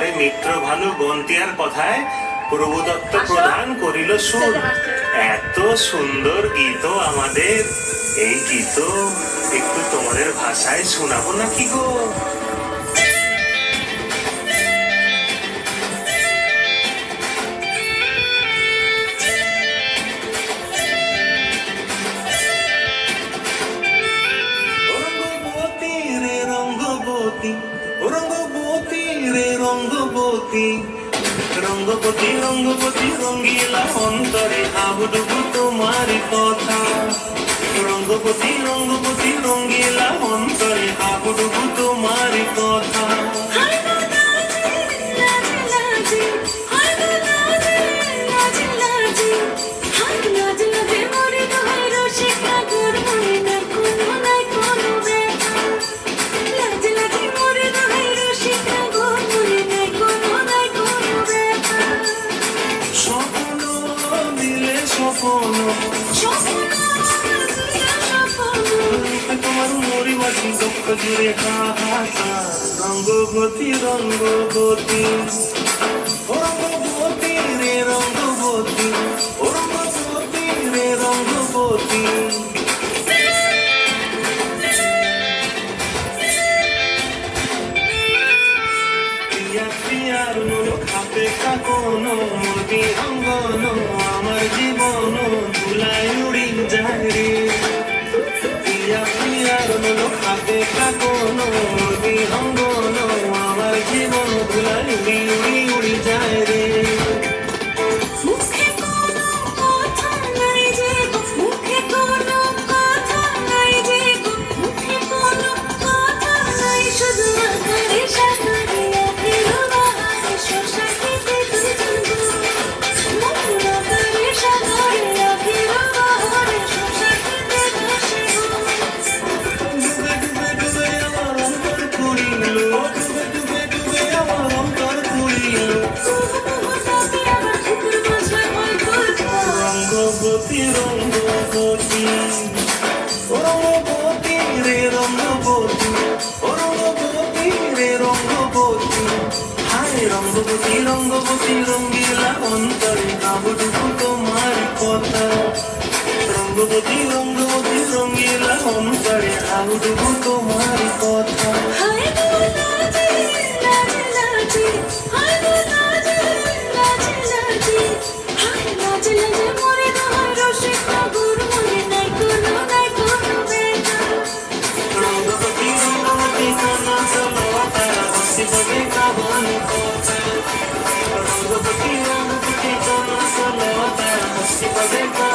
তারে মিত্র ভানু বন্তিয়ার কথায় প্রভুদত্ত প্রধান করিল সুর। এত সুন্দর গীত আমাদের, এই গীত একটু তোমাদের ভাষায় শোনাবো নাকি গো? রঙ্গবতী রে রঙ্গবতী, রঙ্গবতী রঙ্গবতী রঙ্গিলা অন্তরে হাবুডুবু তোমার কথা। রঙ্গবতী রঙ্গবতী রঙ্গিলা অন্তরে হাবুডুবু তোমার কথা। তোমার মরিবাসী দুঃখ জুড়ে হাহাকার। রঙ্গবতী রঙ্গবতী ও রঙ্গবতী রে রঙ্গবতী, ও রঙ্গবতী রে রঙ্গবতী। প্রিয়া প্রিয়ার খাপে কাকনো মোদি অঙ্গন, আমার জীবন ধুলায় উড়ি যায় রে। প্রিয়া প্রিয়ার খাপে কাকনো মোদি অঙ্গন, আমার জীবন ধুলায় উড়ি উড়ি উড়ি যায় রে। রঙ্গবতী রঙ্গবতী ও রঙ্গবতী রে রঙ্গবতী, ও রঙ্গবতী রে রঙ্গবতী। হায় রঙ্গবতী রঙ্গবতী রঙ্গিলা অন্তরে হাবুডুবু তোমার কথা। রঙ্গবতী রঙ্গবতী রঙ্গিলা অন্তরে হাবুডুবু তোমার কথা। Rangopati, Rangopati, Rangopati, Rangopati, Rangopati, Rangopati,